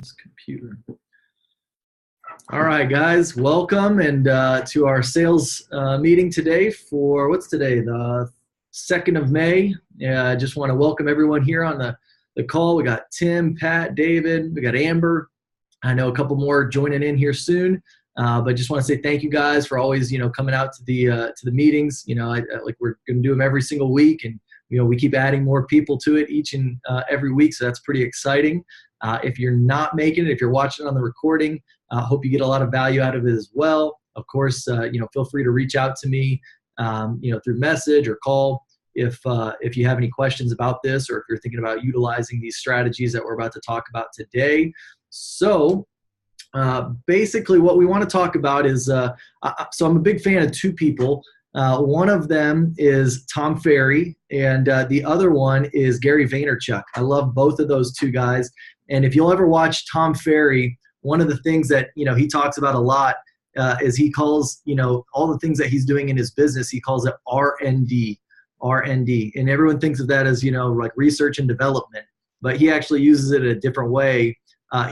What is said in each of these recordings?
This computer. All right, guys, welcome and to our sales meeting today for what's today, the 2nd of May. I just want to welcome everyone here on the call. We got Tim, Pat, David, we got Amber. I know a couple more joining in here soon, but just want to say thank you guys for always, coming out to the meetings. Like we're going to do them every single week, and we keep adding more people to it each and every week, so that's pretty exciting. If you're not making it, if you're watching on the recording, hope you get a lot of value out of it as well. Of course, feel free to reach out to me, through message or call if you have any questions about this, or if you're thinking about utilizing these strategies that we're about to talk about today. So basically what we want to talk about is, so I'm a big fan of two people. One of them is Tom Ferry, and the other one is Gary Vaynerchuk. I love both of those two guys. And if you'll ever watch Tom Ferry, one of the things that he talks about a lot is he calls all the things that he's doing in his business, he calls it R&D, and everyone thinks of that as like research and development, but he actually uses it a different way.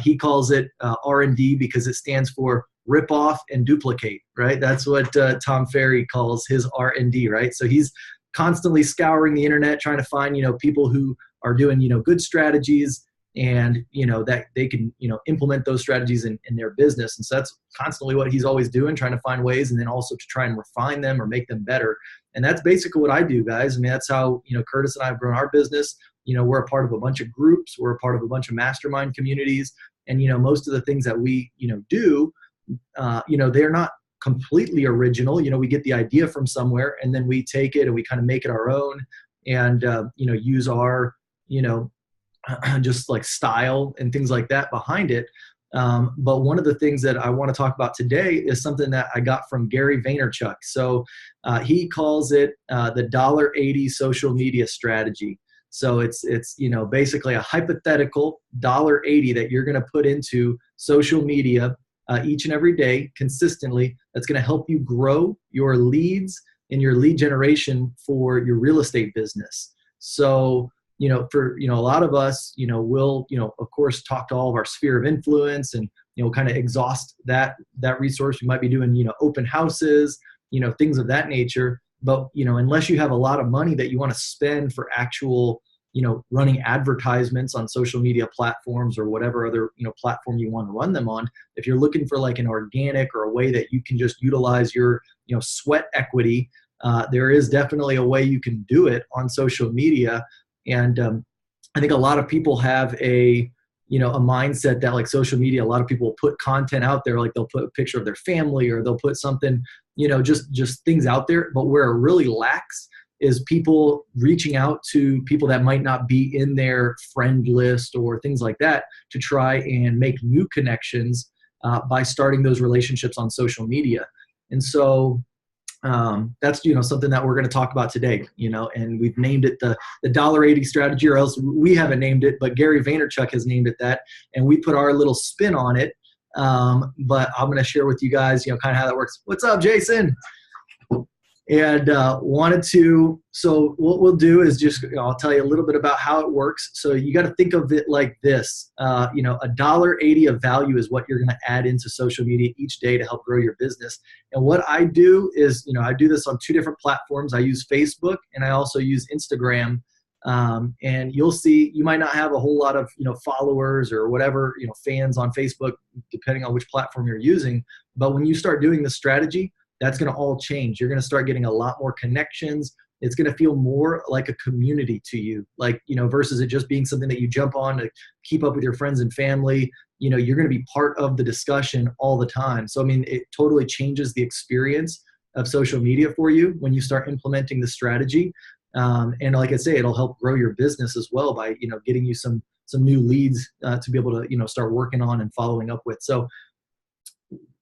He calls it R&D because it stands for rip off and duplicate, right? That's what Tom Ferry calls his R&D, right? So he's constantly scouring the internet trying to find people who are doing good strategies, and that they can implement those strategies in their business. And so that's constantly what he's always doing, trying to find ways, and then also to try and refine them or make them better. And that's basically what I do, guys. I mean, that's how Curtis and I have grown our business. We're a part of a bunch of groups, we're a part of a bunch of mastermind communities, and most of the things that we do, they're not completely original. We get the idea from somewhere, and then we take it and we kind of make it our own, and use our just like style and things like that behind it. But one of the things that I want to talk about today is something that I got from Gary Vaynerchuk. So he calls it the $80 social media strategy. So it's basically a hypothetical $80 that you're going to put into social media each and every day consistently. That's going to help you grow your leads and your lead generation for your real estate business. So for a lot of us, we'll of course talk to all of our sphere of influence and kind of exhaust that resource. We might be doing open houses, things of that nature. But unless you have a lot of money that you want to spend for actual running advertisements on social media platforms or whatever other platform you want to run them on, if you're looking for like an organic or a way that you can just utilize your sweat equity, there is definitely a way you can do it on social media. And I think a lot of people have a mindset that like social media, a lot of people put content out there, like they'll put a picture of their family, or they'll put something, just things out there. But where it really lacks is people reaching out to people that might not be in their friend list or things like that, to try and make new connections by starting those relationships on social media. And so that's something that we're going to talk about today, and we've named it the $80 strategy, or else we haven't named it, but Gary Vaynerchuk has named it that, and we put our little spin on it. But I'm going to share with you guys kind of how that works. What's up, Jason? And so what we'll do is just I'll tell you a little bit about how it works. So you got to think of it like this. $80 of value is what you're going to add into social media each day to help grow your business. And what I do is I do this on two different platforms. I use Facebook, and I also use Instagram. And you'll see you might not have a whole lot of followers or whatever fans on Facebook, depending on which platform you're using. But when you start doing the strategy, that's going to all change. You're going to start getting a lot more connections. It's going to feel more like a community to you, like, versus it just being something that you jump on to keep up with your friends and family. You're going to be part of the discussion all the time. So, I mean, it totally changes the experience of social media for you when you start implementing the strategy. And like I say, it'll help grow your business as well by, getting you some new leads to be able to, start working on and following up with. So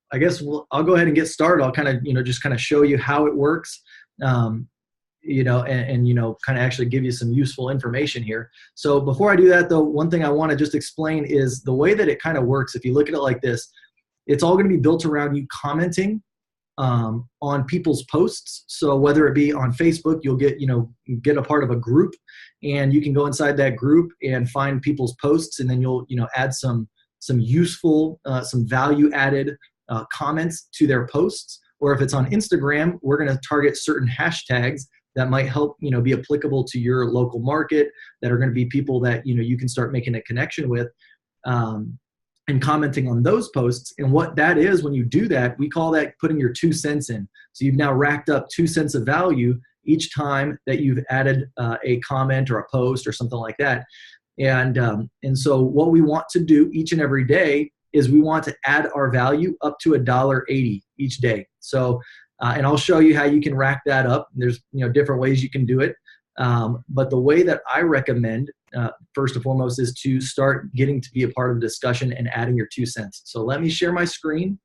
I guess I'll go ahead and get started. I'll kind of, just kind of show you how it works, and kind of actually give you some useful information here. So before I do that, though, one thing I want to just explain is the way that it kind of works. If you look at it like this, it's all going to be built around you commenting on people's posts. So whether it be on Facebook, you'll get a part of a group, and you can go inside that group and find people's posts, and then you'll add some some useful, some value added comments to their posts. Or if it's on Instagram, we're going to target certain hashtags that might help, be applicable to your local market, that are going to be people that, you can start making a connection with, and commenting on those posts. And what that is, when you do that, we call that putting your 2 cents in. So you've now racked up 2 cents of value each time that you've added a comment or a post or something like that. And so what we want to do each and every day is we want to add our value up to $1.80 each day. So, and I'll show you how you can rack that up. There's different ways you can do it. But the way that I recommend, first and foremost, is to start getting to be a part of the discussion and adding your 2 cents. So let me share my screen.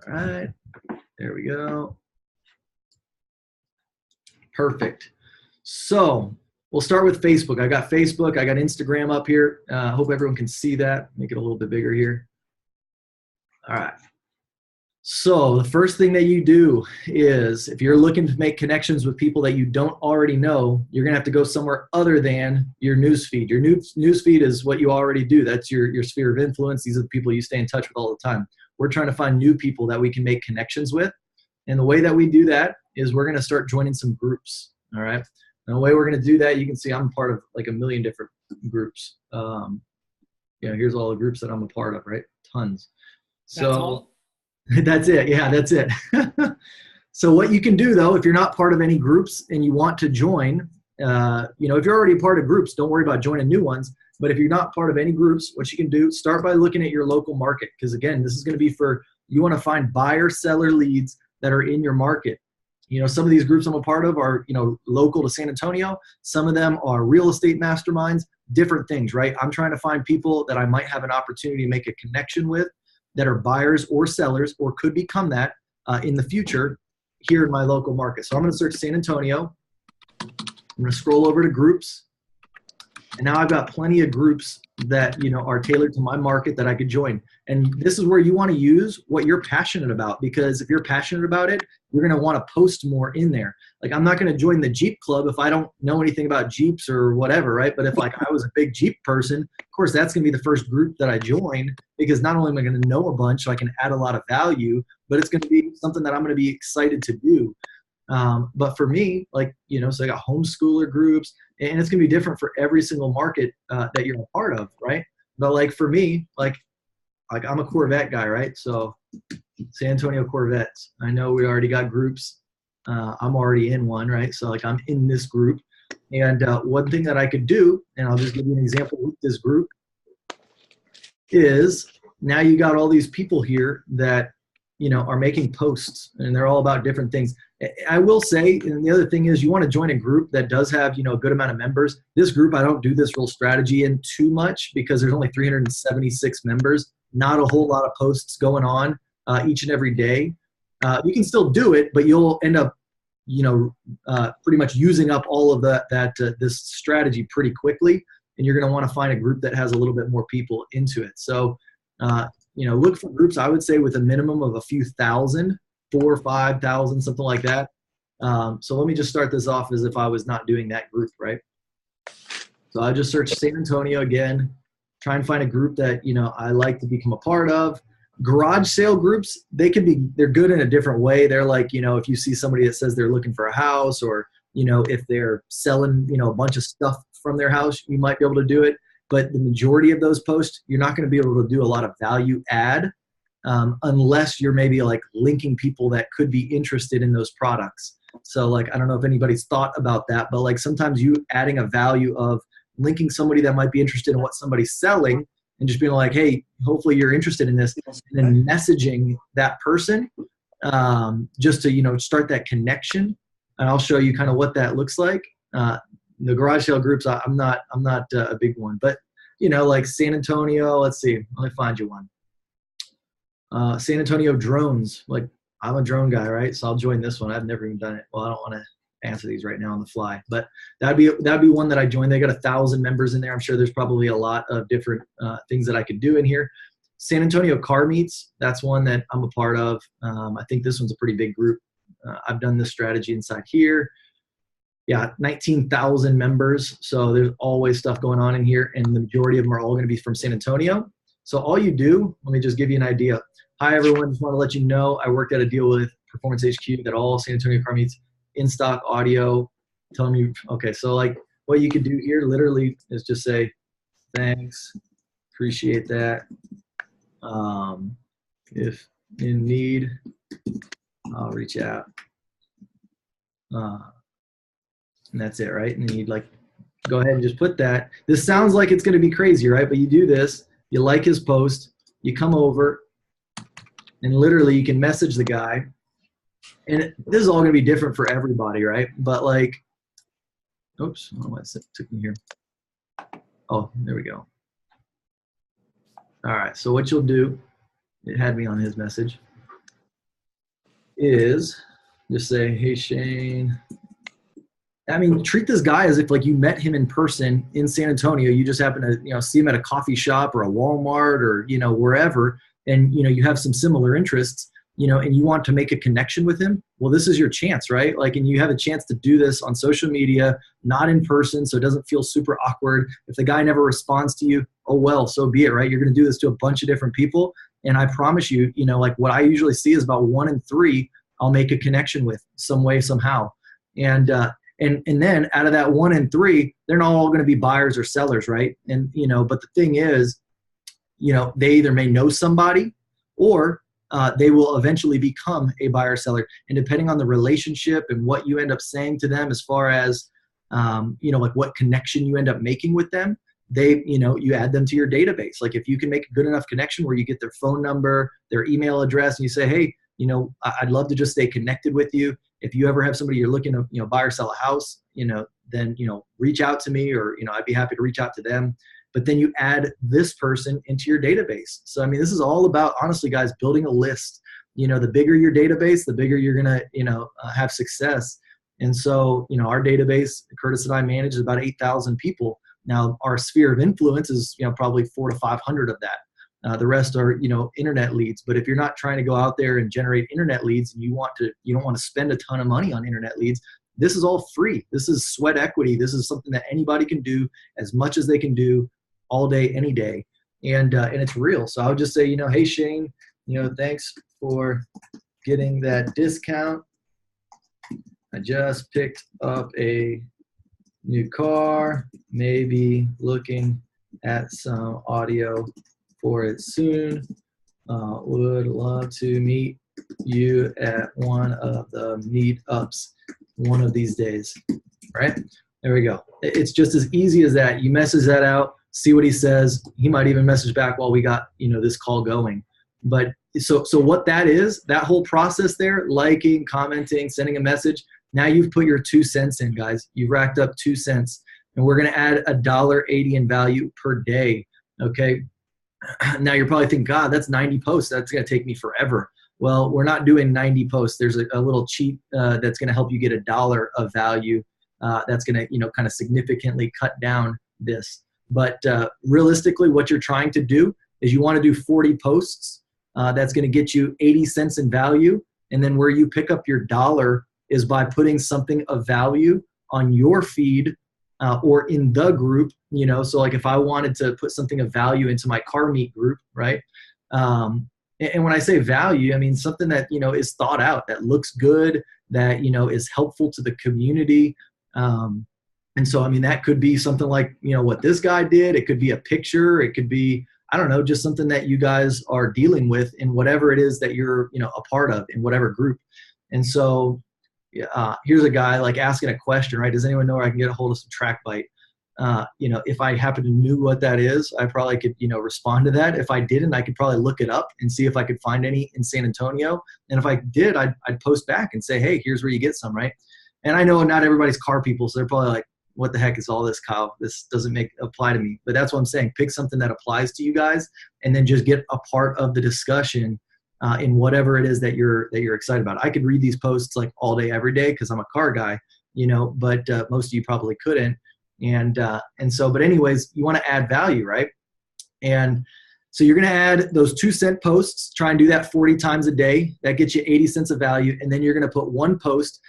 All right, there we go. Perfect. So we'll start with Facebook. I got Facebook, I got Instagram up here. Hope everyone can see that. Make it a little bit bigger here. All right. So the first thing that you do is, if you're looking to make connections with people that you don't already know, you're going to have to go somewhere other than your newsfeed. Your newsfeed is what you already do. That's your sphere of influence. These are the people you stay in touch with all the time. We're trying to find new people that we can make connections with. And the way that we do that is we're going to start joining some groups. All right. And the way we're going to do that, you can see I'm part of like a million different groups. Here's all the groups that I'm a part of, right? Tons. So that's it. Yeah, that's it. So what you can do, though, if you're not part of any groups and you want to join, if you're already part of groups, don't worry about joining new ones. But if you're not part of any groups, what you can do, start by looking at your local market. Because again, this is going to be you want to find buyer seller leads that are in your market. Some of these groups I'm a part of are, local to San Antonio. Some of them are real estate masterminds, different things, right? I'm trying to find people that I might have an opportunity to make a connection with, that are buyers or sellers or could become that in the future here in my local market. So I'm going to search San Antonio. I'm going to scroll over to groups. And now I've got plenty of groups that are tailored to my market that I could join. And this is where you want to use what you're passionate about, because if you're passionate about it, you're going to want to post more in there. Like, I'm not going to join the Jeep club if I don't know anything about Jeeps or whatever, right? But if I was a big Jeep person, of course, that's going to be the first group that I join, because not only am I going to know a bunch so I can add a lot of value, but it's going to be something that I'm going to be excited to do. But for me, so I got homeschooler groups, and it's going to be different for every single market that you're a part of, right? But for me, I'm a Corvette guy, right? So San Antonio Corvettes. I know we already got groups. I'm already in one, right? So I'm in this group. And one thing that I could do, and I'll just give you an example with this group, is now you got all these people here that are making posts, and they're all about different things. I will say, and the other thing is, you want to join a group that does have, a good amount of members. This group, I don't do this real strategy in too much, because there's only 376 members, not a whole lot of posts going on each and every day. You can still do it, but you'll end up, pretty much using up all of this strategy pretty quickly. And you're going to want to find a group that has a little bit more people into it. So, look for groups, I would say, with a minimum of a few thousand, 4,000 or 5,000, something like that. So let me just start this off as if I was not doing that group, right? So I just search San Antonio again, try and find a group that, I like to become a part of. Garage sale groups, they're good in a different way. They're if you see somebody that says they're looking for a house, or, if they're selling, a bunch of stuff from their house, you might be able to do it. But the majority of those posts, you're not going to be able to do a lot of value add unless you're maybe linking people that could be interested in those products. So I don't know if anybody's thought about that, but sometimes you adding a value of linking somebody that might be interested in what somebody's selling, and just being hey, hopefully you're interested in this, and then messaging that person just to start that connection. And I'll show you kind of what that looks like. The garage sale groups, I'm not a big one, but San Antonio, let's see, let me find you one. San Antonio drones, I'm a drone guy, right? So I'll join this one. I've never even done it. Well, I don't want to answer these right now on the fly, but that'd be one that I joined. They got 1,000 members in there. I'm sure there's probably a lot of different things that I could do in here. San Antonio car meets, that's one that I'm a part of. I think this one's a pretty big group. I've done this strategy inside here. yeah, 19,000 members. So there's always stuff going on in here, and the majority of them are all going to be from San Antonio. So all you do, let me just give you an idea. Hi, everyone. Just want to let you know I worked out a deal with Performance HQ that all San Antonio car meets in stock audio. Telling me, okay, so like what you could do here literally is just say, thanks, appreciate that. If in need, I'll reach out. And that's it, right? And you'd like go ahead and just put that. This sounds like it's going to be crazy, right? But you do this, you like his post, you come over, and literally you can message the guy. And this is all going to be different for everybody, right? But like, oops, I don't know why it took me here. Oh, there we go. All right, so what you'll do, it had me on his message, is just say, hey, Shane. I mean, treat this guy as if like you met him in person in San Antonio. You just happen to, see him at a coffee shop or a Walmart or, wherever, and, you have some similar interests, and you want to make a connection with him. Well, this is your chance, right? Like, and you have a chance to do this on social media, not in person, so it doesn't feel super awkward. If the guy never responds to you, oh, well, so be it, right? You're going to do this to a bunch of different people. And I promise you, like what I usually see is about 1 in 3, I'll make a connection with some way, somehow. And then out of that 1 in 3, they're not all going to be buyers or sellers, right? And, but the thing is, they either may know somebody or they will eventually become a buyer or seller. And depending on the relationship and what you end up saying to them as far as, like what connection you end up making with them, you add them to your database. Like if you can make a good enough connection where you get their phone number, their email address, and you say, hey, I'd love to just stay connected with you. If you ever have somebody you're looking to, buy or sell a house, then, reach out to me, or, I'd be happy to reach out to them. But then you add this person into your database. So, I mean, this is all about, honestly, guys, building a list. The bigger your database, the bigger you're going to, have success. And so, our database, Curtis and I manage, is about 8,000 people. Now, our sphere of influence is, probably 400 to 500 of that. The rest are, internet leads. But if you're not trying to go out there and generate internet leads, and you don't want to spend a ton of money on internet leads, this is all free. This is sweat equity. This is something that anybody can do as much as they can do all day, any day. And it's real. So I would just say, hey, Shane, thanks for getting that discount. I just picked up a new car, maybe looking at some audio for it soon. Would love to meet you at one of the meetups one of these days, right? There we go. It's just as easy as that. You message that out, see what he says. He might even message back while we got, this call going. But so what that is, that whole process there, liking, commenting, sending a message, now you've put your 2 cents in, guys. You've racked up 2 cents, and we're going to add $1.80 in value per day, okay? Now you're probably thinking, God, that's 90 posts. That's going to take me forever. Well, we're not doing 90 posts. There's a little cheat that's going to help you get $1 of value. That's going to, kind of significantly cut down this. But realistically, what you're trying to do is you want to do 40 posts. That's going to get you 80 cents in value. And then where you pick up your dollar is by putting something of value on your feed or in the group, so like if I wanted to put something of value into my car meet group, right? And when I say value, I mean something that, is thought out, that looks good, that, is helpful to the community. And so, I mean, that could be something like, what this guy did. It could be a picture. It could be, I don't know, just something that you guys are dealing with in whatever it is that you're, a part of in whatever group. And so here's a guy like asking a question, right? Does anyone know where I can get a hold of some track bite? If I happen to knew what that is, I probably could, respond to that. If I didn't, I could probably look it up and see if I could find any in San Antonio. And if I did, I'd post back and say, hey, here's where you get some, right? And I know not everybody's car people, so they're probably like, what the heck is all this, Kyle? This doesn't apply to me. But that's what I'm saying. Pick something that applies to you guys, and then just get a part of the discussion in whatever it is that you're excited about. I could read these posts like all day, every day, because I'm a car guy, but most of you probably couldn't. And so, but anyways, you want to add value, right? And so you're going to add those 2 cent posts, try and do that 40 times a day. That gets you 80 cents of value. And then you're going to put one post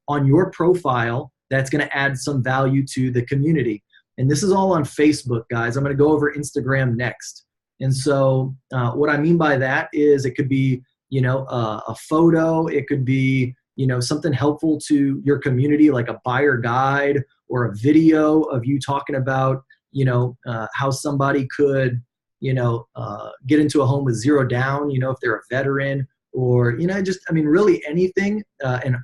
on your profile that's going to add some value to the community. And this is all on Facebook, guys. I'm going to go over Instagram next. And so what I mean by that is it could be, a photo. It could be, something helpful to your community, like a buyer guide or a video of you talking about, how somebody could, get into a home with zero down, if they're a veteran, or, really anything. And,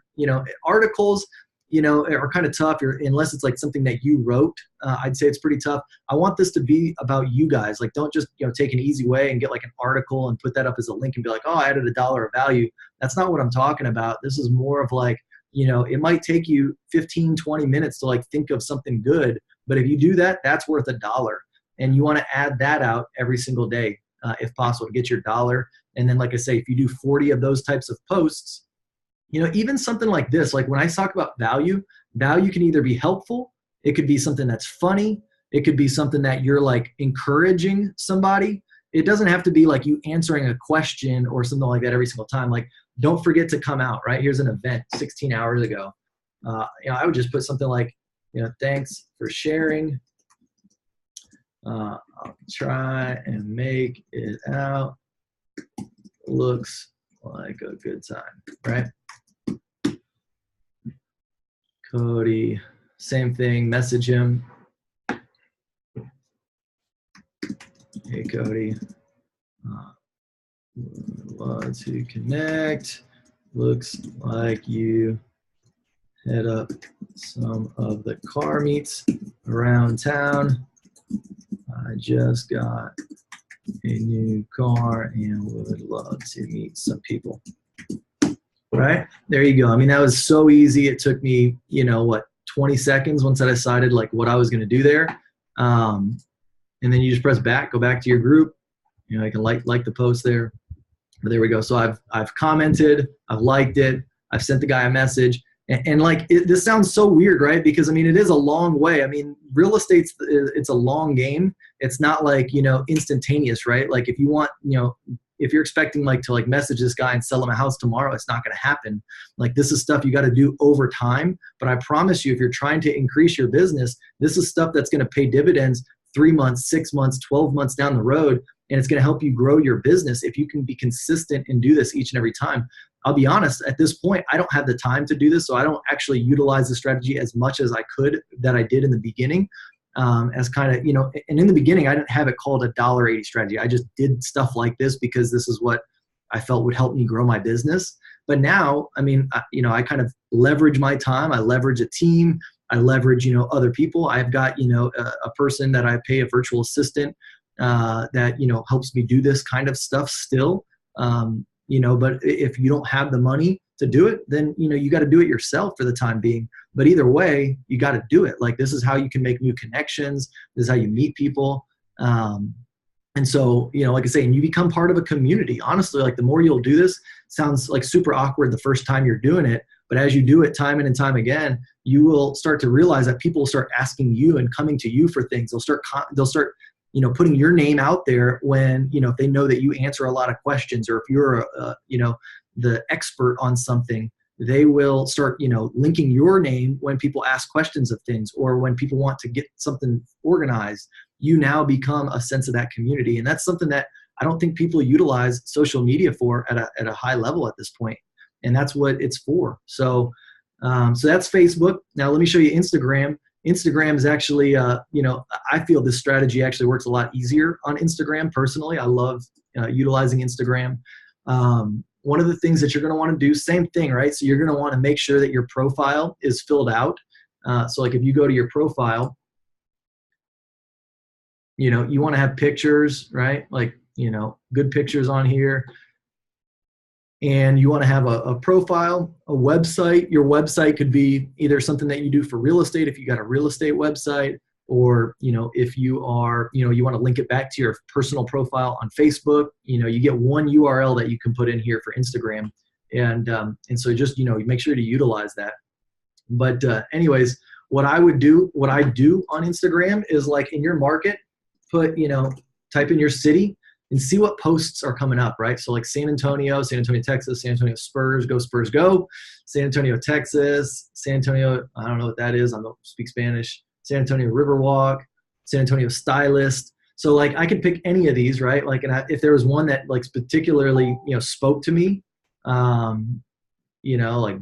articles, are kind of tough unless it's like something that you wrote. I'd say it's pretty tough. I want this to be about you guys. Like, don't just, take an easy way and get like an article and put that up as a link and be like, oh, I added $1 of value. That's not what I'm talking about. This is more of like, it might take you 15, 20 minutes to like think of something good. But if you do that, that's worth $1. And you want to add that out every single day, if possible, to get your $1. And then, like I say, if you do 40 of those types of posts, even something like this, like when I talk about value can either be helpful. It could be something that's funny. It could be something that you're like encouraging somebody. It doesn't have to be like you answering a question or something like that every single time. Like, don't forget to come out, right? Here's an event 16 hours ago. I would just put something like, thanks for sharing. I'll try and make it out. Looks like a good time, right? Cody, same thing, message him. Hey, Cody, love to connect. Looks like you head up some of the car meets around town. I just got a new car and would love to meet some people. Right? There you go. I mean, that was so easy. It took me, 20 seconds once I decided like what I was going to do there. And then you just press back, go back to your group. I can like the post there. But there we go. So I've commented, I've liked it, I've sent the guy a message. And like, this sounds so weird, right? Because I mean, it is a long way. I mean, real estate's, it's a long game. It's not like, instantaneous, right? Like if you want, if you're expecting like to like message this guy and sell him a house tomorrow, it's not going to happen. Like this is stuff you got to do over time. But I promise you, if you're trying to increase your business, this is stuff that's going to pay dividends 3 months, 6 months, 12 months down the road. And it's going to help you grow your business if you can be consistent and do this each and every time. I'll be honest, at this point, I don't have the time to do this. So I don't actually utilize the strategy as much as I could that I did in the beginning. As kind of, and in the beginning, I didn't have it called a $1.80 strategy. I just did stuff like this because this is what I felt would help me grow my business. But now, I mean, I kind of leverage my time. I leverage a team. I leverage, other people. I've got, a person that I pay, a virtual assistant that, helps me do this kind of stuff still. But if you don't have the money to do it, then, you got to do it yourself for the time being. But either way, you got to do it. Like, this is how you can make new connections. This is how you meet people. And so, like I say, and you become part of a community. Honestly, like the more you'll do this, sounds like super awkward the first time you're doing it. But as you do it time and time again, you will start to realize that people will start asking you and coming to you for things. They'll start, putting your name out there when, if they know that you answer a lot of questions, or if you're, the expert on something, they will start, linking your name when people ask questions of things, or when people want to get something organized. You now become a sense of that community. And that's something that I don't think people utilize social media for at a high level at this point. And that's what it's for. So that's Facebook. Now let me show you Instagram. Instagram is actually, I feel this strategy actually works a lot easier on Instagram. Personally, I love utilizing Instagram. One of the things that you're going to want to do, same thing, right? So you're going to want to make sure that your profile is filled out. So like if you go to your profile, you want to have pictures, right? Like, good pictures on here. And you want to have a profile, a website. Your website could be either something that you do for real estate, if you got a real estate website, or, if you are, you want to link it back to your personal profile on Facebook. You get one URL that you can put in here for Instagram. And so just, make sure to utilize that. But anyways, what I do on Instagram is, like, in your market, put, type in your city, and see what posts are coming up, right? So like San Antonio, Texas, San Antonio Spurs, go. San Antonio, Texas, San Antonio, I don't know what that is. I don't speak Spanish. San Antonio Riverwalk, San Antonio Stylist. So like I could pick any of these, right? Like, and if there was one that like particularly, spoke to me, like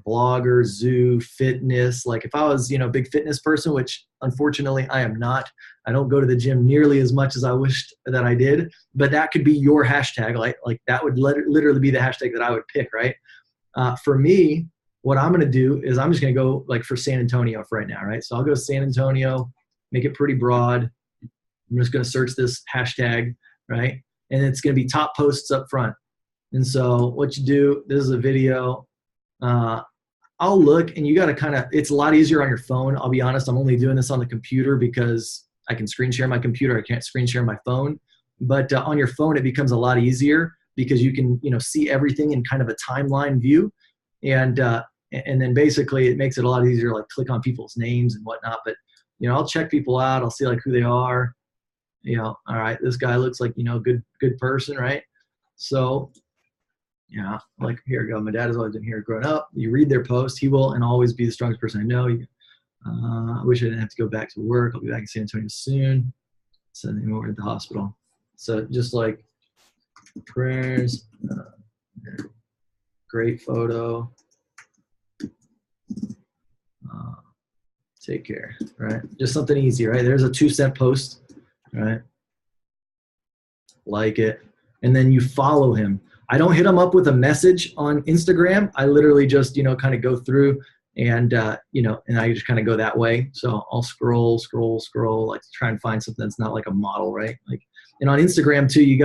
blogger, zoo, fitness. Like if I was, a big fitness person, which unfortunately I am not, I don't go to the gym nearly as much as I wished that I did, but that could be your hashtag. Like that would literally be the hashtag that I would pick, right? For me, what I'm going to do is I'm just going to go like for San Antonio for right now, right? So I'll go San Antonio, make it pretty broad. I'm just going to search this hashtag, right? And it's going to be top posts up front. And so what you do, this is a video. I'll look, and you got to it's a lot easier on your phone. I'll be honest, I'm only doing this on the computer because I can screen share my computer. I can't screen share my phone. But on your phone, it becomes a lot easier because you can, see everything in kind of a timeline view. And then basically it makes it a lot easier, like click on people's names and whatnot. But, I'll check people out. I'll see like who they are. All right, this guy looks like, good person, right? So, like here we go. My dad has always been here growing up. You read their post. He will and always be the strongest person I know. I wish I didn't have to go back to work. I'll be back in San Antonio soon. Sending him over to the hospital. So just like prayers, great photo. Take care, right? Just something easy, right? There's a 2-cent post, right? Like it. And then you follow him. I don't hit him up with a message on Instagram. I literally just, kind of go through and, and I just kind of go that way. So I'll scroll, like try and find something that's not like a model, right? Like, and on Instagram too, you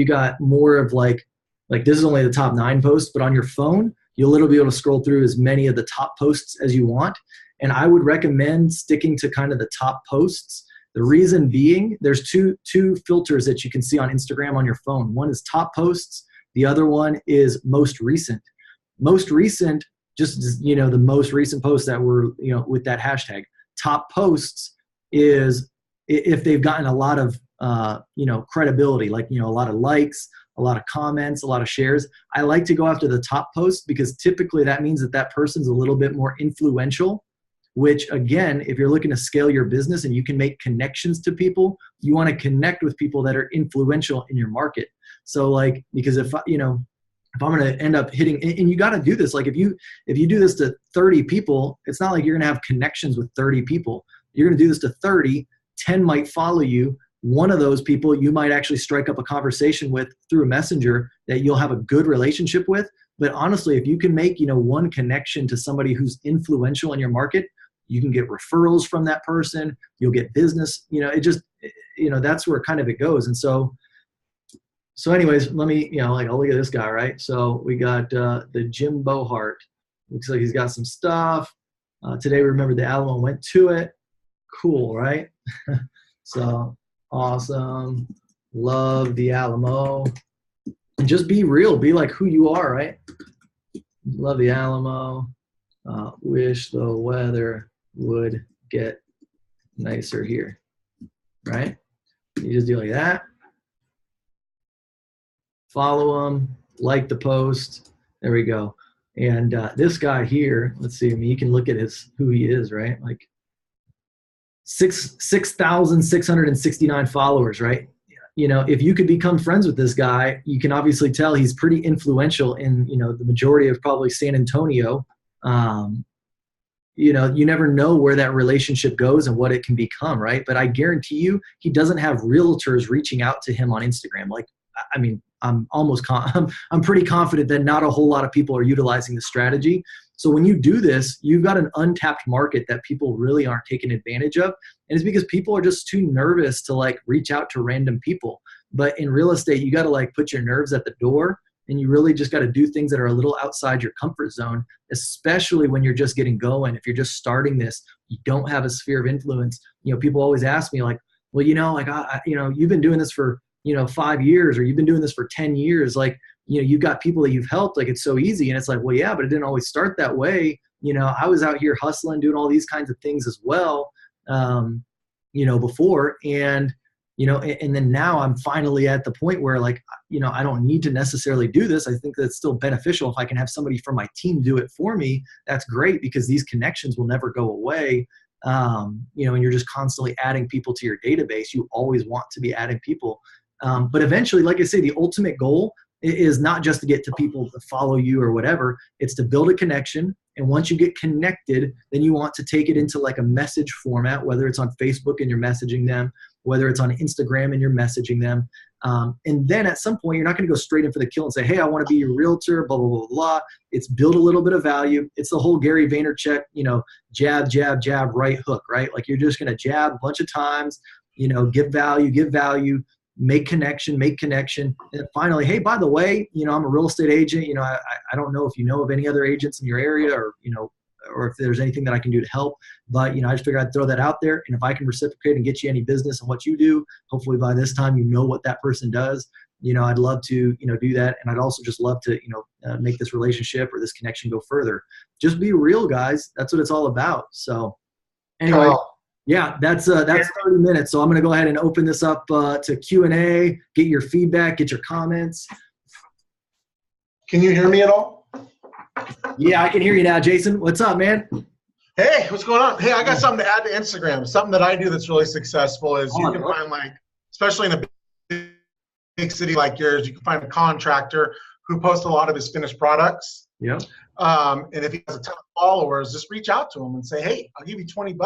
got more of like this is only the top 9 posts, but on your phone, you'll literally be able to scroll through as many of the top posts as you want. And I would recommend sticking to kind of the top posts. The reason being, there's two filters that you can see on Instagram on your phone. One is top posts. The other one is most recent. Most recent, just, the most recent posts that were, with that hashtag. Top posts is if they've gotten a lot of, credibility, like, a lot of likes, a lot of comments, a lot of shares. I like to go after the top posts because typically that means that person's a little bit more influential, which again, if you're looking to scale your business and you can make connections to people, you want to connect with people that are influential in your market. So like, because if I'm going to end up hitting, and you got to do this, like if you do this to 30 people, it's not like you're going to have connections with 30 people. You're going to do this to 30, 10 might follow you. One of those people you might actually strike up a conversation with through a messenger that you'll have a good relationship with. But honestly, if you can make, one connection to somebody who's influential in your market, you can get referrals from that person. You'll get business, it just, that's where kind of it goes. And so anyways, let me, I'll look at this guy, right? So we got the Jim Bohart. Looks like he's got some stuff. Today, remember the Alamo, went to it. Cool, right? So awesome. Love the Alamo. And just be real. Be like who you are, right? Love the Alamo. Wish the weather would get nicer here, right? You just do like that. Follow them, like the post. There we go. And this guy here, let's see. I mean, you can look at who he is, right? Like 6,669 followers, right? If you could become friends with this guy, you can obviously tell he's pretty influential in, the majority of probably San Antonio. You never know where that relationship goes and what it can become, right? But I guarantee you, he doesn't have realtors reaching out to him on Instagram. Like, I mean, I'm pretty confident that not a whole lot of people are utilizing the strategy. So when you do this, you've got an untapped market that people really aren't taking advantage of. And it's because people are just too nervous to like reach out to random people. But in real estate, you got to like put your nerves at the door, and you really just got to do things that are a little outside your comfort zone, especially when you're just getting going. If you're just starting this, you don't have a sphere of influence. People always ask me like, well, you've been doing this for, 5 years, or you've been doing this for 10 years. Like, you've got people that you've helped, like it's so easy. And it's like, well, yeah, but it didn't always start that way. I was out here hustling, doing all these kinds of things as well, before. And and then now I'm finally at the point where like, I don't need to necessarily do this. I think that's still beneficial. If I can have somebody from my team do it for me, that's great, because these connections will never go away. And you're just constantly adding people to your database. You always want to be adding people. But eventually, like I say, the ultimate goal is not just to get to people to follow you or whatever. It's to build a connection. And once you get connected, then you want to take it into like a message format, whether it's on Facebook and you're messaging them, whether it's on Instagram and you're messaging them. And then at some point, you're not going to go straight in for the kill and say, hey, I want to be your realtor, blah, blah, blah, blah. It's build a little bit of value. It's the whole Gary Vaynerchuk, jab, jab, jab, right hook, right? Like you're just going to jab a bunch of times, give value, make connection. And finally, hey, by the way, I'm a real estate agent. I don't know if you know of any other agents in your area, or if there's anything that I can do to help, but I just figured I'd throw that out there. And if I can reciprocate and get you any business and what you do, hopefully by this time, what that person does. I'd love to, do that. And I'd also just love to, make this relationship or this connection go further. Just be real, guys. That's what it's all about. So anyway, yeah, that's 30 minutes. So I'm going to go ahead and open this up to Q&A, get your feedback, get your comments. Can you hear me at all? Yeah, I can hear you now, Jason. What's up, man? Hey, what's going on? Hey, I got something to add to Instagram. Something that I do that's really successful is you can find, like, especially in a big city like yours, you can find a contractor who posts a lot of his finished products. Yeah. And if he has a ton of followers, just reach out to him and say, hey, I'll give you $20.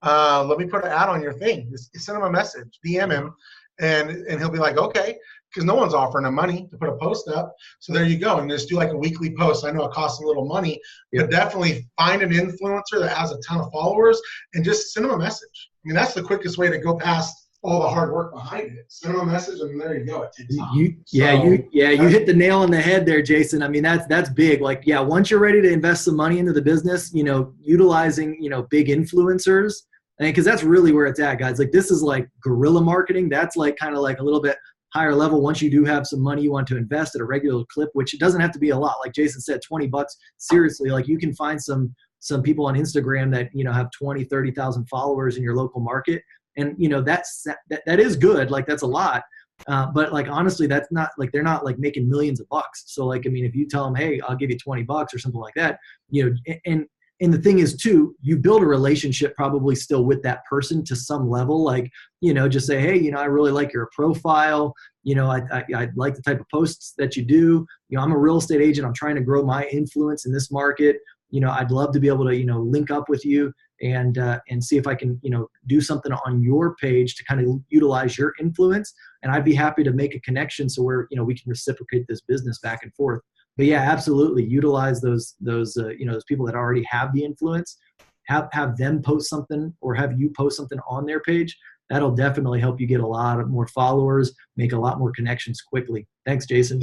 Let me put an ad on your thing. Just send him a message, DM him, and he'll be like, okay, because no one's offering him money to put a post up. So there you go. And just do like a weekly post. I know it costs a little money, but definitely find an influencer that has a ton of followers and just send them a message. I mean, that's the quickest way to go past all the hard work behind it. Send them a message, and there you go. It takes off. You hit the nail on the head there, Jason. I mean, that's big. Like, yeah, once you're ready to invest some money into the business, utilizing, big influencers, because that's really where it's at, guys. Like, this is like guerrilla marketing. That's like kind of like a little bit higher level. Once you do have some money you want to invest at a regular clip, which it doesn't have to be a lot. Like Jason said, $20. Seriously, like you can find some people on Instagram that, have 20, 30,000 followers in your local market. And, that is good. Like, that's a lot. But like, honestly, that's not like, they're not like making millions of bucks. So like, I mean, if you tell them, hey, I'll give you $20 or something like that, and the thing is too, you build a relationship probably still with that person to some level. Like, just say, hey, I really like your profile. I like the type of posts that you do. I'm a real estate agent. I'm trying to grow my influence in this market. I'd love to be able to, link up with you and see if I can, do something on your page to kind of utilize your influence. And I'd be happy to make a connection so we can reciprocate this business back and forth. But yeah, absolutely. Utilize those people that already have the influence, have them post something or have you post something on their page. That'll definitely help you get a lot more followers, make a lot more connections quickly. Thanks, Jason.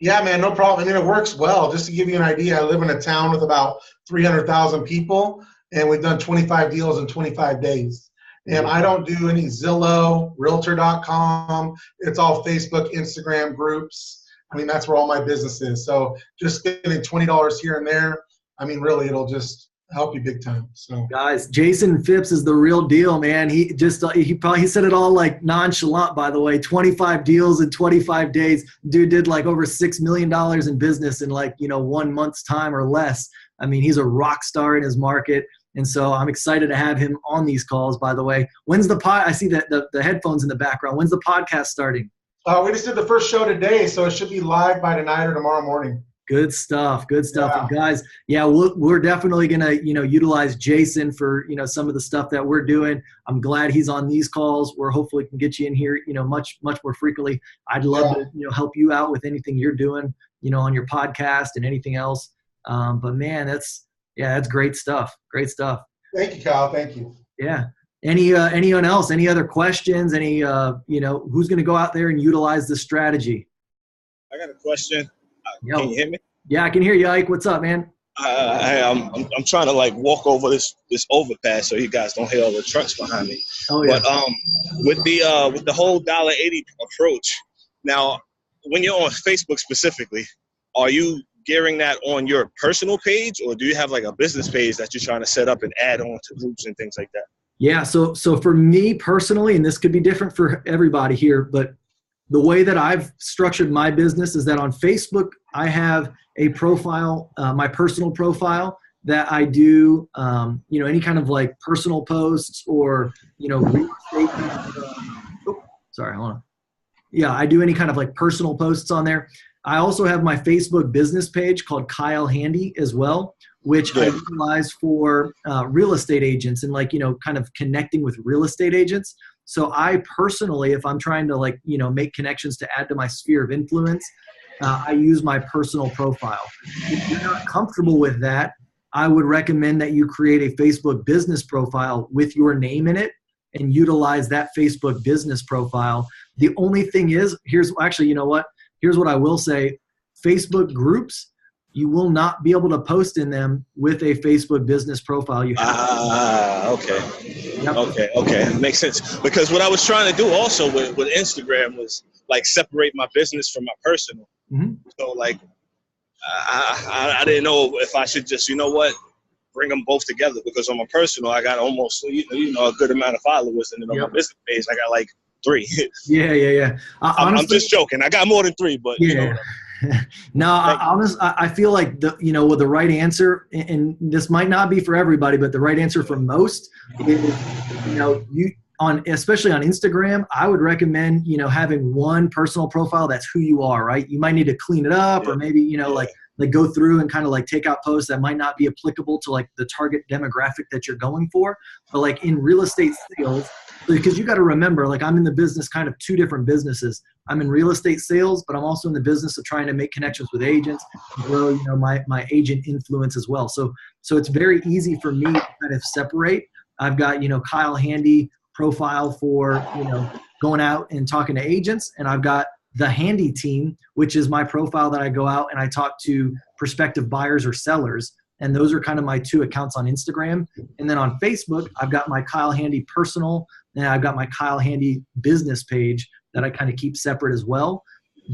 Yeah, man, no problem. I mean, it works well. Just to give you an idea, I live in a town with about 300,000 people, and we've done 25 deals in 25 days. And I don't do any Zillow, Realtor.com. It's all Facebook, Instagram groups. I mean, that's where all my business is. So just spending $20 here and there, I mean, really, it'll just help you big time. So guys, Jason Phipps is the real deal, man. He said it all like nonchalant, by the way. 25 deals in 25 days. Dude did like over $6 million in business in like, 1 month's time or less. I mean, he's a rock star in his market. And so I'm excited to have him on these calls, by the way. When's the I see the headphones in the background. When's the podcast starting? We just did the first show today, so it should be live by tonight or tomorrow morning. Good stuff. Yeah. And guys, yeah, we're definitely going to, utilize Jason for, some of the stuff that we're doing. I'm glad he's on these calls. We're hopefully can get you in here, much, much more frequently. I'd love to, help you out with anything you're doing, on your podcast and anything else. But man, that's great stuff. Great stuff. Thank you, Kyle. Thank you. Yeah. Anyone else? Any other questions? Who's going to go out there and utilize this strategy? I got a question. Can you hear me? Yeah, I can hear you, Ike. What's up, man? I'm trying to like walk over this overpass so you guys don't hear all the trucks behind me. Oh yeah. But with the whole $1.80 approach, now when you're on Facebook specifically, are you gearing that on your personal page, or do you have like a business page that you're trying to set up and add on to groups and things like that? Yeah. So for me personally, and this could be different for everybody here, but the way that I've structured my business is that on Facebook, I have a profile, my personal profile that I do, any kind of like personal posts or, real estate. Sorry, hold on. Yeah, I do any kind of like personal posts on there. I also have my Facebook business page called Kyle Handy as well, which I utilize for real estate agents and kind of connecting with real estate agents. So I personally, if I'm trying to make connections to add to my sphere of influence, I use my personal profile. If you're not comfortable with that, I would recommend that you create a Facebook business profile with your name in it and utilize that Facebook business profile. The only thing is, here's what I will say. Facebook groups, you will not be able to post in them with a Facebook business profile. You have okay. Yep. Okay. Makes sense. Because what I was trying to do also with Instagram was separate my business from my personal. Mm-hmm. So I didn't know if I should just, bring them both together, because on my personal, I got almost, a good amount of followers. And then on my business page, I got 3. Yeah. I'm just joking. I got more than 3, but yeah. No, I feel like with the right answer, and this might not be for everybody, but the right answer for most is, especially on Instagram, I would recommend, having one personal profile that's who you are, right? You might need to clean it up, or maybe, go through and kind of take out posts that might not be applicable to the target demographic that you're going for. But in real estate sales, because you got to remember, I'm in the business, kind of 2 different businesses. I'm in real estate sales, but I'm also in the business of trying to make connections with agents, grow, my agent influence as well. So it's very easy for me to kind of separate. I've got, Kyle Handy profile for, going out and talking to agents. And I've got the Handy team, which is my profile that I go out and I talk to prospective buyers or sellers. And those are kind of my 2 accounts on Instagram. And then on Facebook, I've got my Kyle Handy personal, and I've got my Kyle Handy business page that I kind of keep separate as well.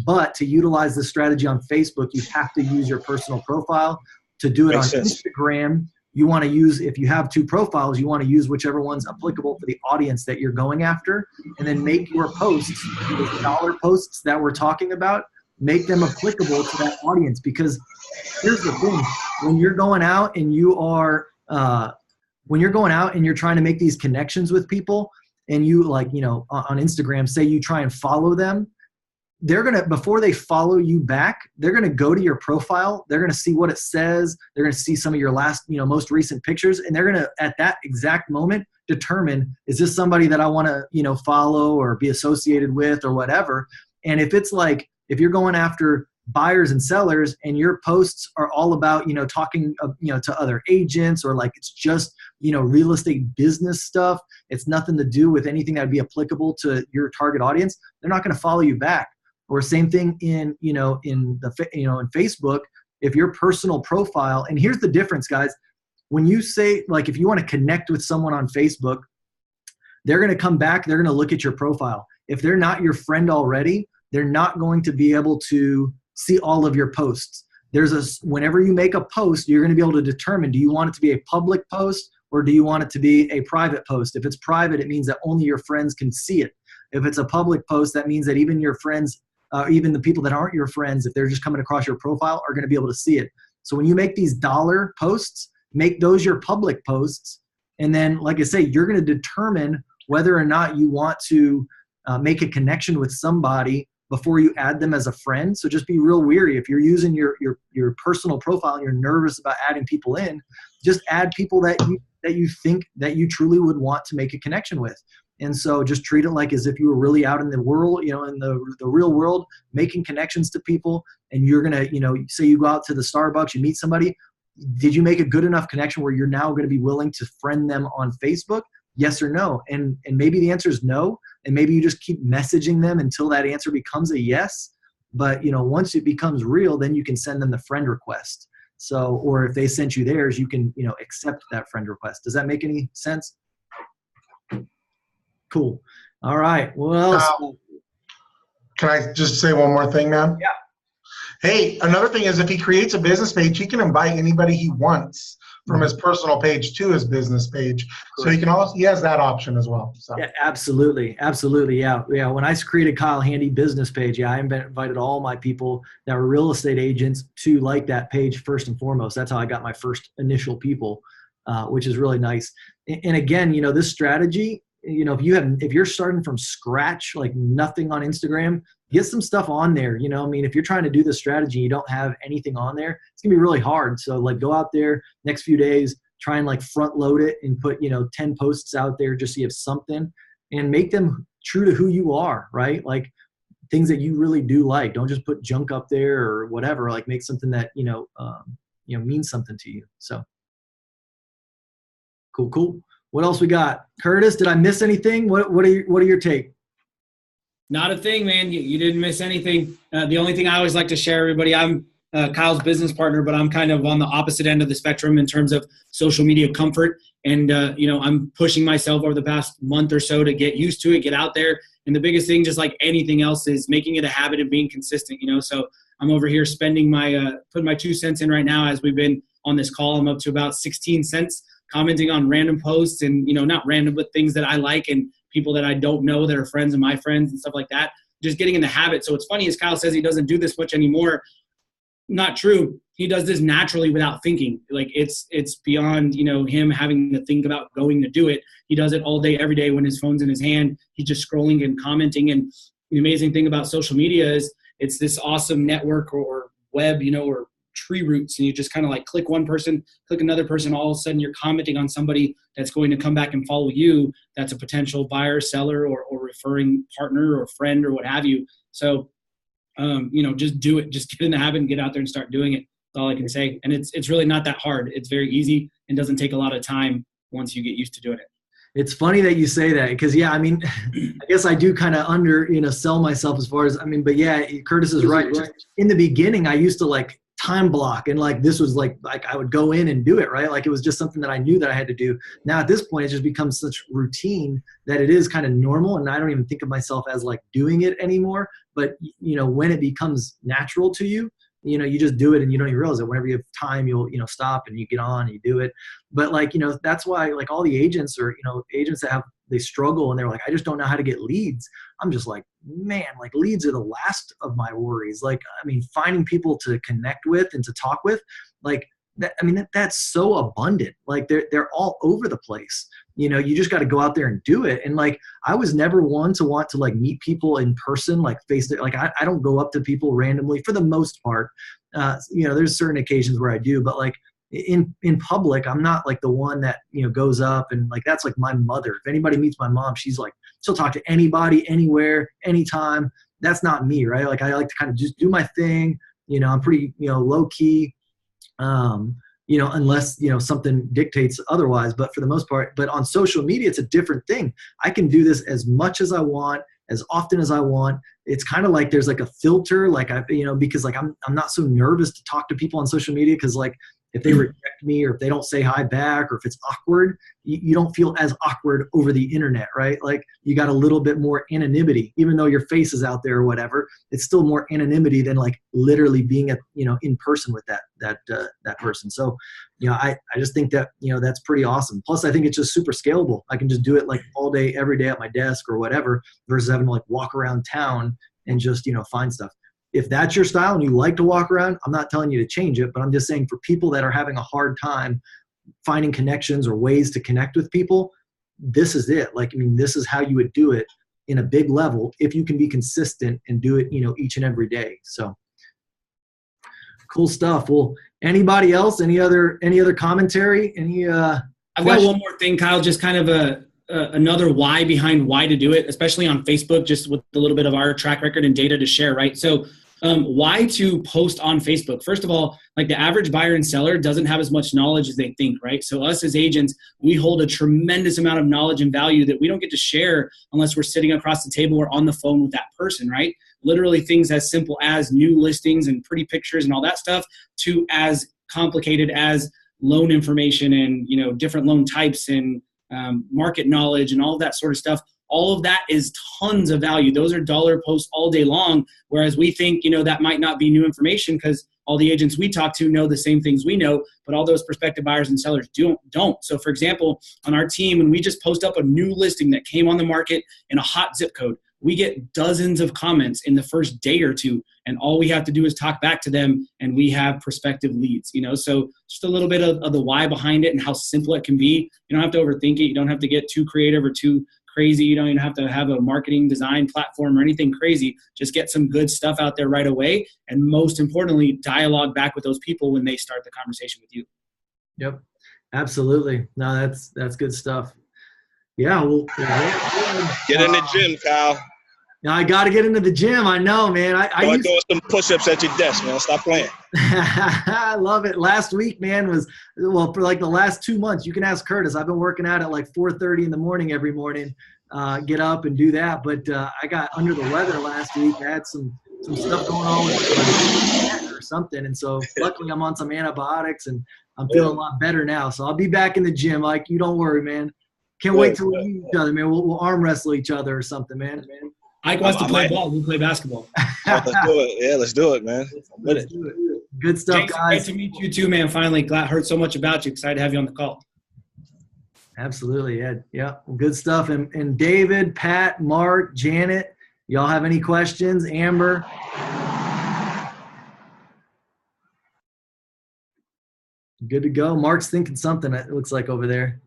But to utilize this strategy on Facebook, you have to use your personal profile. To do it on Instagram, you want to use, if you have 2 profiles, you want to use whichever one's applicable for the audience that you're going after, and then make your posts, those dollar posts that we're talking about, make them applicable to that audience. Because here's the thing, when you're going out and you're trying to make these connections with people, and you on Instagram, say you try and follow them, they're going to, before they follow you back, they're going to go to your profile. They're going to see what it says. They're going to see some of your last, most recent pictures. And they're going to, at that exact moment, determine, is this somebody that I want to, follow or be associated with or whatever. And if it's if you're going after buyers and sellers and your posts are all about, talking, to other agents, or it's just, real estate business stuff, it's nothing to do with anything that would be applicable to your target audience, they're not going to follow you back. Or same thing in Facebook, if your personal profile, and here's the difference, guys, when you say, if you want to connect with someone on Facebook, they're going to come back, they're going to look at your profile. If they're not your friend already, they're not going to be able to see all of your posts. Whenever you make a post, you're going to be able to determine, do you want it to be a public post or do you want it to be a private post? If it's private, it means that only your friends can see it. If it's a public post, that means that even your friends, even the people that aren't your friends, if they're just coming across your profile, are going to be able to see it. So when you make these dollar posts, make those your public posts. And then, like I say, you're going to determine whether or not you want to make a connection with somebody before you add them as a friend. So just be real wary. If you're using your personal profile and you're nervous about adding people in, just add people that you think that you truly would want to make a connection with. And so just treat it as if you were really out in the world, in the real world, making connections to people. And you're going to, say you go out to the Starbucks, you meet somebody. Did you make a good enough connection where you're now going to be willing to friend them on Facebook? Yes or no? And maybe the answer is no. And maybe you just keep messaging them until that answer becomes a yes. But, once it becomes real, then you can send them the friend request. So, or if they sent you theirs, you can, accept that friend request. Does that make any sense? Cool. All right. Well, can I just say one more thing, man? Yeah. Hey, another thing is if he creates a business page, he can invite anybody he wants from his personal page to his business page. So he has that option as well. So. Yeah, absolutely. Absolutely. Yeah. Yeah. When I created Kyle Handy business page, I invited all my people that were real estate agents to like that page first and foremost. That's how I got my first initial people, which is really nice. And again, this strategy, if you're starting from scratch, like nothing on Instagram, get some stuff on there. If you're trying to do this strategy, you don't have anything on there, it's gonna be really hard. So like go out there next few days, try and like front load it and put, 10 posts out there just so you have something and make them true to who you are, right? Like things that you really do like. Don't just put junk up there or whatever, like make something that, means something to you. So cool. What else we got? Curtis, did I miss anything? What are your take? Not a thing, man. You didn't miss anything. The only thing I always like to share, everybody, I'm Kyle's business partner, but I'm kind of on the opposite end of the spectrum in terms of social media comfort. And, I'm pushing myself over the past month or so to get used to it, get out there. And the biggest thing, just like anything else, is making it a habit of being consistent, So I'm over here spending putting my 2 cents in right now as we've been on this call. I'm up to about 16 cents. Commenting on random posts and, not random, but things that I like and people that I don't know that are friends of my friends and stuff like that, just getting in the habit. So it's funny, as Kyle says, he doesn't do this much anymore. Not true. He does this naturally without thinking. Like it's beyond, him having to think about going to do it. He does it all day, every day when his phone's in his hand. He's just scrolling and commenting. And the amazing thing about social media is it's this awesome network or web, or tree roots, and you just kind of like click one person, click another person, all of a sudden you're commenting on somebody that's going to come back and follow you, that's a potential buyer, seller, or referring partner or friend or what have you. So just do it. Just get in the habit and get out there and start doing it. That's all I can say. And it's really not that hard. It's very easy and doesn't take a lot of time once you get used to doing it. It's funny that you say that because, I guess I do kind of sell myself as far as, but yeah, Curtis is right. Just in the beginning, I used to like time block and like this was like I would go in and do it, right? Like it was just something that I knew that I had to do. Now at this point, it just becomes such routine that it is kind of normal, and I don't even think of myself as like doing it anymore. But when it becomes natural to you, you just do it and you don't even realize it. Whenever you have time, you'll stop and you get on and you do it. But like that's why like all the agents or agents that they struggle and they're like, I just don't know how to get leads. I'm just like, man, like leads are the last of my worries. Like, finding people to connect with and to talk with, like that, that's so abundant. Like they're all over the place. You just got to go out there and do it. And like, I was never one to want to like meet people in person, like face to, like, I don't go up to people randomly for the most part. There's certain occasions where I do, but like in public, I'm not like the one that, goes up and like, that's like my mother. If anybody meets my mom, she's like, she'll talk to anybody, anywhere, anytime. That's not me, right? Like I like to kind of just do my thing. I'm pretty, low key, unless, something dictates otherwise, but for the most part, but on social media, it's a different thing. I can do this as much as I want, as often as I want. It's kind of like there's like a filter, like because like I'm not so nervous to talk to people on social media because like if they reject me or if they don't say hi back or if it's awkward, you don't feel as awkward over the internet, right? Like you got a little bit more anonymity, even though your face is out there or whatever. It's still more anonymity than like literally being at in person with that person. So I just think that that's pretty awesome. Plus, I think it's just super scalable. I can just do it like all day, every day at my desk or whatever, versus having to like walk around town and just find stuff. If that's your style and you like to walk around, I'm not telling you to change it, but I'm just saying for people that are having a hard time finding connections or ways to connect with people, this is it. Like, this is how you would do it in a big level if you can be consistent and do it, each and every day. So cool stuff. Well, anybody else, any other commentary? I've got one more thing, Kyle, just kind of another why behind why to do it, especially on Facebook, just with a little bit of our track record and data to share, right? So why to post on Facebook? First of all, like the average buyer and seller doesn't have as much knowledge as they think, right? So us as agents, we hold a tremendous amount of knowledge and value that we don't get to share unless we're sitting across the table or on the phone with that person, right? Literally things as simple as new listings and pretty pictures and all that stuff to as complicated as loan information and, different loan types and market knowledge and all of that sort of stuff. All of that is tons of value. Those are dollar posts all day long. Whereas we think, that might not be new information because all the agents we talk to know the same things we know, but all those prospective buyers and sellers don't. So for example, on our team, when we just post up a new listing that came on the market in a hot zip code, we get dozens of comments in the first day or two, and all we have to do is talk back to them, and we have prospective leads. So just a little bit of the why behind it and how simple it can be. You don't have to overthink it. You don't have to get too creative or too crazy. You don't even have to have a marketing design platform or anything crazy. Just get some good stuff out there right away, and most importantly, dialogue back with those people when they start the conversation with you. Yep, absolutely. No, that's good stuff. Yeah, well, get in the gym, Kyle. I got to get into the gym. I know, man. Start doing some push-ups at your desk, man. Stop playing. I love it. Last week, man, for like the last 2 months. You can ask Curtis. I've been working out at like 4:30 in the morning every morning. Get up and do that. But I got under the weather last week. I had some stuff going on with my neck or something, and so luckily I'm on some antibiotics and I'm feeling a lot better now. So I'll be back in the gym. Like, you don't worry, man. Can't wait till we meet each other, man. We'll arm wrestle each other or something, man. Ike wants to play ball. We play basketball. Let's do it. Yeah, let's do it, man. Let's do it. Good stuff, Jason, guys. Great to meet you too, man. Finally, glad heard so much about you. Excited to have you on the call. Absolutely, Ed. Yeah, good stuff. And David, Pat, Mark, Janet, y'all have any questions? Amber? Good to go. Mark's thinking something, it looks like, over there.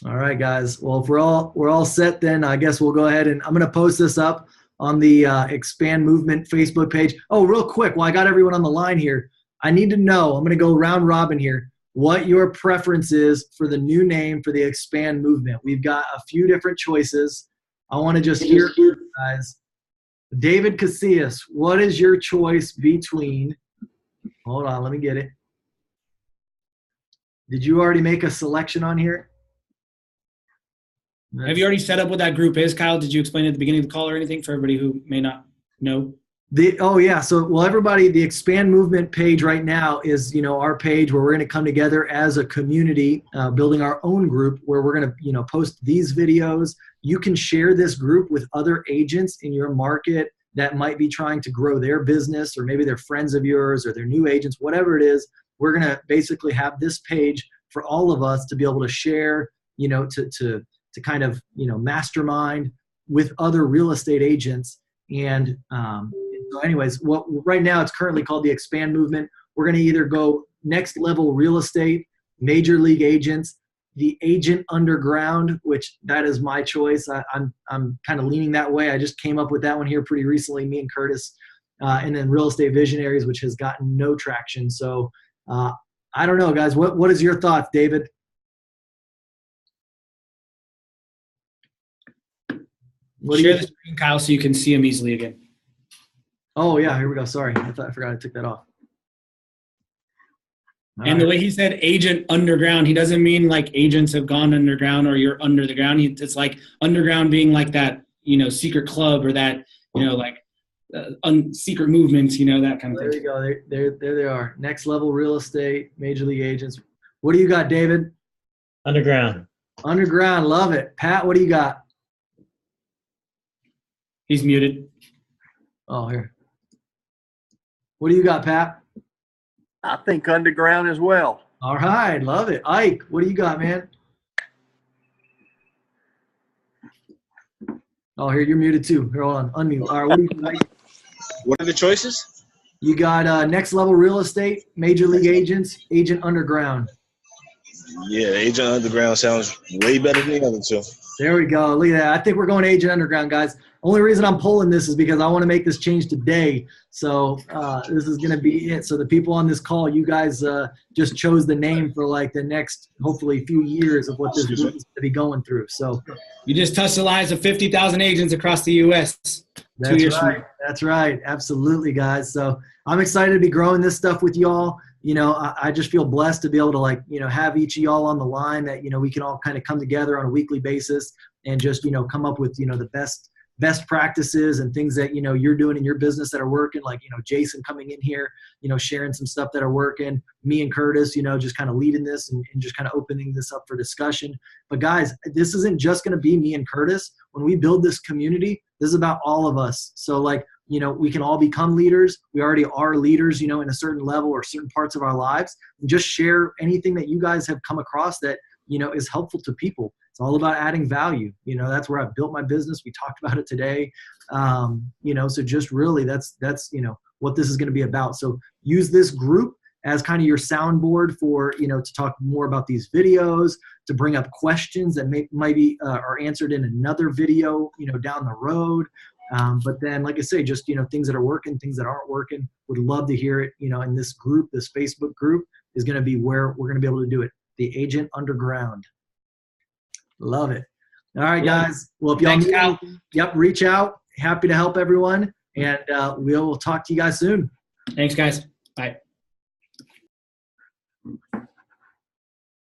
All right, guys. Well, if we're all set, then I guess we'll go ahead, and I'm going to post this up on the Expand Movement Facebook page. Oh, real quick, while I got everyone on the line here, I need to know, I'm going to go round robin here, what your preference is for the new name for the Expand Movement. We've got a few different choices. I want to just hear from you guys. David Casillas, what is your choice between, hold on, let me get it. Did you already make a selection on here? Have you already set up what that group is, Kyle? Did you explain at the beginning of the call or anything for everybody who may not know? Yeah. So, well, everybody, the Expand Movement page right now is, our page where we're going to come together as a community, building our own group where we're going to, post these videos. You can share this group with other agents in your market that might be trying to grow their business, or maybe they're friends of yours or they're new agents, whatever it is. We're going to basically have this page for all of us to be able to share, to kind of, mastermind with other real estate agents. And so anyways, right now it's currently called the Expand Movement. We're going to either go next level real estate, major league agents, the agent underground, which that is my choice. I'm kind of leaning that way. I just came up with that one here pretty recently, me and Curtis, and then real estate visionaries, which has gotten no traction. So I don't know, guys, what is your thoughts, David? Share the screen, Kyle, so you can see him easily again. Oh, yeah, here we go. Sorry, I forgot I took that off. The way he said agent underground, he doesn't mean like agents have gone underground or you're under the ground. It's like underground being like that, secret club or that, secret movements, that kind of thing. There you go. There they are. Next level real estate, major league agents. What do you got, David? Underground. Underground, love it. Pat, what do you got? He's muted. Oh, here. What do you got, Pat? I think underground as well. All right, love it. Ike, what do you got, man? Oh, here, you're muted too. Here, hold on, unmute. All right, what do you got, Ike? What are the choices? You got next level real estate, major league agents, agent underground. Yeah, agent underground sounds way better than the other two. There we go. Look at that. I think we're going agent underground, guys. Only reason I'm pulling this is because I want to make this change today. So this is going to be it. So the people on this call, you guys just chose the name for like the next, hopefully, few years of what this group is going to be going through. So you just touched the lives of 50,000 agents across the U.S. That's right. That's right. Absolutely, guys. So I'm excited to be growing this stuff with y'all. I just feel blessed to be able to have each of y'all on the line that, we can all kind of come together on a weekly basis and just, come up with, the best practices and things that, you're doing in your business that are working, like, Jason coming in here, sharing some stuff that are working, me and Curtis, just kind of leading this and just kind of opening this up for discussion. But guys, this isn't just going to be me and Curtis. When we build this community, this is about all of us. So we can all become leaders. We already are leaders, in a certain level or certain parts of our lives, and just share anything that you guys have come across that, is helpful to people. It's all about adding value. That's where I built my business. We talked about it today. So just really that's, what this is going to be about. So use this group as kind of your soundboard for, to talk more about these videos, to bring up questions that might be are answered in another video, down the road. But then, like I say, just, things that are working, things that aren't working, would love to hear it, in this group. This Facebook group is going to be where we're going to be able to do it. The Agent Underground. Love it. All right, guys. Well, if y'all Thanks, Kyle. reach out. Happy to help everyone. And we'll talk to you guys soon. Thanks, guys. Bye.